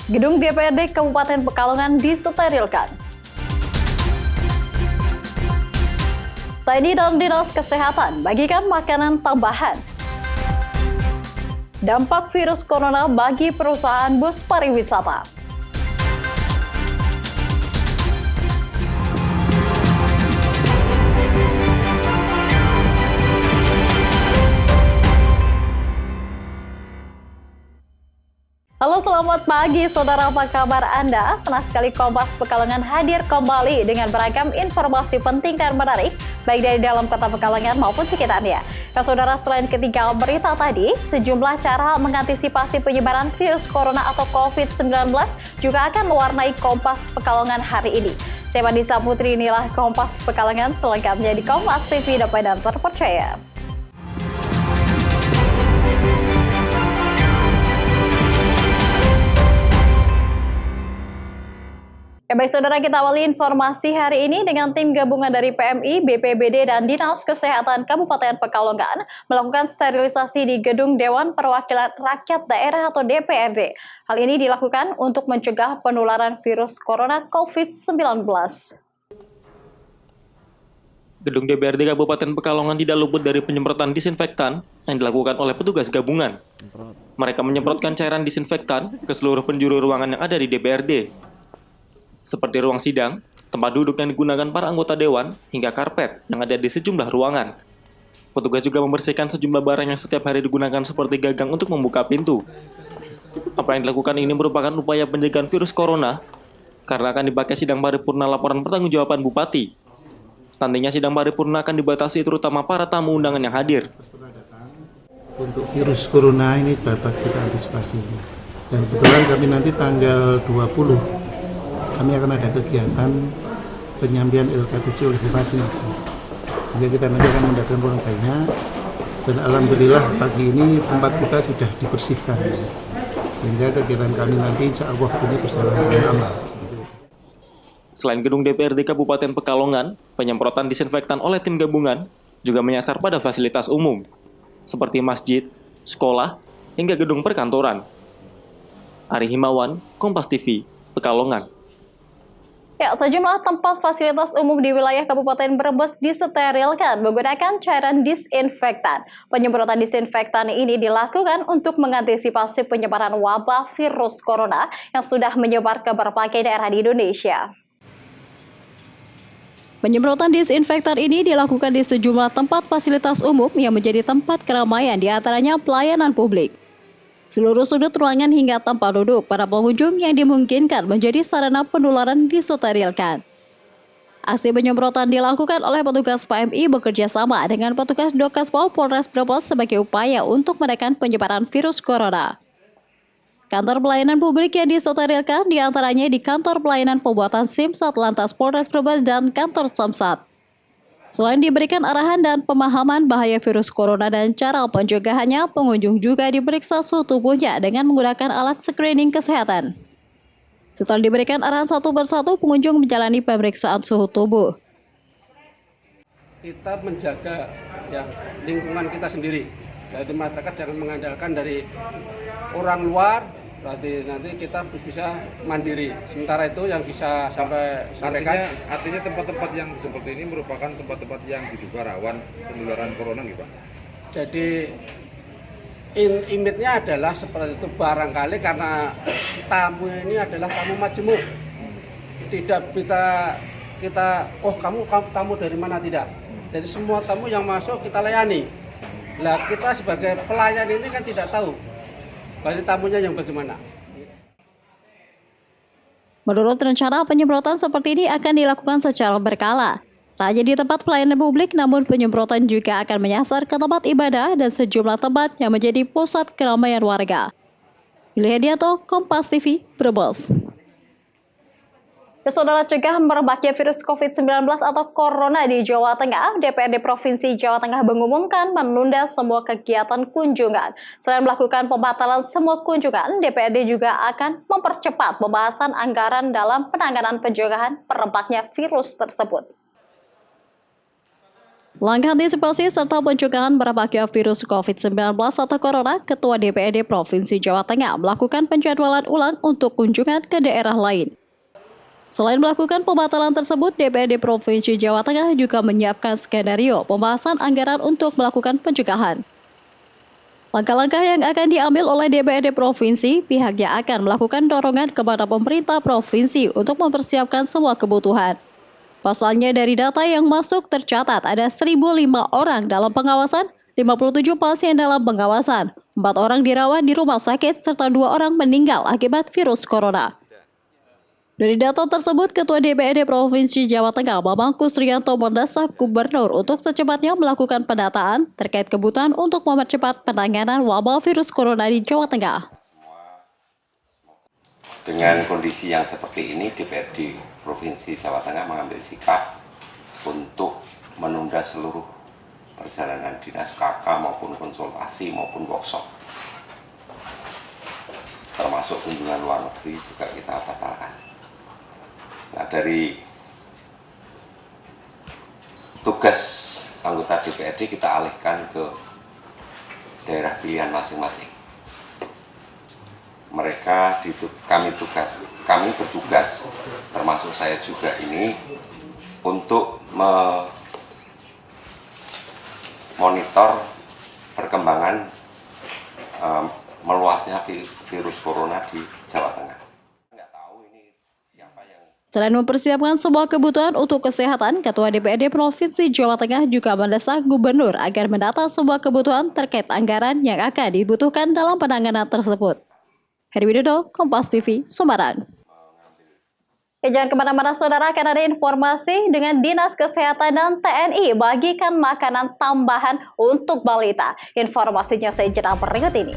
Gedung DPRD Kabupaten Pekalongan disterilkan. TNI dan Dinas Kesehatan bagikan makanan tambahan. Dampak virus corona bagi perusahaan bus pariwisata. Halo, selamat pagi saudara, apa kabar Anda? Senang sekali Kompas Pekalongan hadir kembali dengan beragam informasi penting dan menarik, baik dari dalam kota Pekalongan maupun sekitarnya. Nah saudara, selain ketiga berita tadi, sejumlah cara mengantisipasi penyebaran virus corona atau COVID-19 juga akan mewarnai Kompas Pekalongan hari ini. Saya Madisa Putri, inilah Kompas Pekalongan selengkapnya di Kompas TV, dan terpercaya. Baik saudara, kita awali informasi hari ini dengan tim gabungan dari PMI, BPBD, dan Dinas Kesehatan Kabupaten Pekalongan melakukan sterilisasi di Gedung Dewan Perwakilan Rakyat Daerah atau DPRD. Hal ini dilakukan untuk mencegah penularan virus corona COVID-19. Gedung DPRD Kabupaten Pekalongan tidak luput dari penyemprotan disinfektan yang dilakukan oleh petugas gabungan. Mereka menyemprotkan cairan disinfektan ke seluruh penjuru ruangan yang ada di DPRD. Seperti ruang sidang, tempat duduk yang digunakan para anggota dewan, hingga karpet yang ada di sejumlah ruangan. Petugas juga membersihkan sejumlah barang yang setiap hari digunakan seperti gagang untuk membuka pintu. Apa yang dilakukan ini merupakan upaya pencegahan virus corona, karena akan dipakai sidang paripurna laporan pertanggungjawaban Bupati. Nantinya sidang paripurna akan dibatasi terutama para tamu undangan yang hadir. Untuk virus corona ini dapat kita antisipasi. Dan kebetulan kami nanti tanggal 20 kami akan ada kegiatan penyampaian LKPC oleh Bupati. Sehingga kita nanti akan mendatangkan orang banyak. Dan alhamdulillah pagi ini tempat kita sudah dibersihkan. Sehingga kegiatan kami nanti insya Allah ini berjalan dengan aman. Selain gedung DPRD Kabupaten Pekalongan, penyemprotan disinfektan oleh tim gabungan juga menyasar pada fasilitas umum, seperti masjid, sekolah, hingga gedung perkantoran. Ari Himawan, Kompas TV, Pekalongan. Ya, sejumlah tempat fasilitas umum di wilayah Kabupaten Brebes disterilkan menggunakan cairan disinfektan. Penyemprotan disinfektan ini dilakukan untuk mengantisipasi penyebaran wabah virus corona yang sudah menyebar ke berbagai daerah di Indonesia. Penyemprotan disinfektan ini dilakukan di sejumlah tempat fasilitas umum yang menjadi tempat keramaian, di antaranya pelayanan publik. Seluruh sudut ruangan hingga tempat duduk para pengunjung yang dimungkinkan menjadi sarana penularan disterilkan. Aksi penyemprotan dilakukan oleh petugas PMI bekerja sama dengan petugas Dokaspol Polres Brebes sebagai upaya untuk menekan penyebaran virus corona. Kantor pelayanan publik yang disterilkan diantaranya di Kantor Pelayanan Pembuatan SIM Satlantas Polres Brebes dan Kantor Samsat. Selain diberikan arahan dan pemahaman bahaya virus corona dan cara pencegahannya, pengunjung juga diperiksa suhu tubuhnya dengan menggunakan alat screening kesehatan. Setelah diberikan arahan satu persatu, pengunjung menjalani pemeriksaan suhu tubuh. Kita menjaga lingkungan kita sendiri, yaitu masyarakat jangan mengandalkan dari orang luar. Berarti nanti kita bisa mandiri. Sementara itu yang bisa sampaikan. Artinya tempat-tempat yang seperti ini merupakan tempat-tempat yang diduga rawan penularan corona gitu Pak? Jadi image-nya adalah seperti itu, barangkali karena tamu ini adalah tamu majemuk. Tidak bisa kita, kamu tamu dari mana, tidak. Jadi semua tamu yang masuk kita layani. Lah kita sebagai pelayan ini kan tidak tahu bagi tamunya yang bagaimana. Menurut rencana, penyemprotan seperti ini akan dilakukan secara berkala. Tak hanya di tempat pelayanan publik, namun penyemprotan juga akan menyasar ke tempat ibadah dan sejumlah tempat yang menjadi pusat keramaian warga. Yulia Hedianto, Kompas TV, Brebes. Saudara, cegah merebaknya virus COVID-19 atau Corona di Jawa Tengah, DPRD Provinsi Jawa Tengah mengumumkan menunda semua kegiatan kunjungan. Selain melakukan pembatalan semua kunjungan, DPRD juga akan mempercepat pembahasan anggaran dalam penanganan pencegahan merebaknya virus tersebut. Langkah antisipasi serta pencegahan merebaknya virus COVID-19 atau Corona, Ketua DPRD Provinsi Jawa Tengah melakukan penjadwalan ulang untuk kunjungan ke daerah lain. Selain melakukan pembatalan tersebut, DPRD Provinsi Jawa Tengah juga menyiapkan skenario pembahasan anggaran untuk melakukan pencegahan. Langkah-langkah yang akan diambil oleh DPRD Provinsi, pihaknya akan melakukan dorongan kepada pemerintah provinsi untuk mempersiapkan semua kebutuhan. Pasalnya dari data yang masuk tercatat ada 1.005 orang dalam pengawasan, 57 pasien dalam pengawasan, 4 orang dirawat di rumah sakit, serta 2 orang meninggal akibat virus corona. Dari data tersebut, Ketua DPRD Provinsi Jawa Tengah Bambang Kusriyanto mendesak Gubernur untuk secepatnya melakukan pendataan terkait kebutuhan untuk mempercepat penanganan wabah virus corona di Jawa Tengah. Dengan kondisi yang seperti ini, DPRD Provinsi Jawa Tengah mengambil sikap untuk menunda seluruh perjalanan dinas KK maupun konsultasi maupun workshop. Termasuk kunjungan luar negeri juga kita batalkan. Nah, dari tugas anggota DPRD kita alihkan ke daerah pilihan masing-masing. Kami bertugas, termasuk saya juga ini, untuk memonitor perkembangan meluasnya virus corona di Jawa Tengah. Selain mempersiapkan semua kebutuhan untuk kesehatan, Ketua DPRD Provinsi Jawa Tengah juga mendesak Gubernur agar mendata semua kebutuhan terkait anggaran yang akan dibutuhkan dalam penanganan tersebut. Heri Widodo, Kompas TV, Semarang. Jangan kemana-mana saudara, akan ada informasi dengan Dinas Kesehatan dan TNI bagikan makanan tambahan untuk balita. Informasinya saya jelas berikut ini.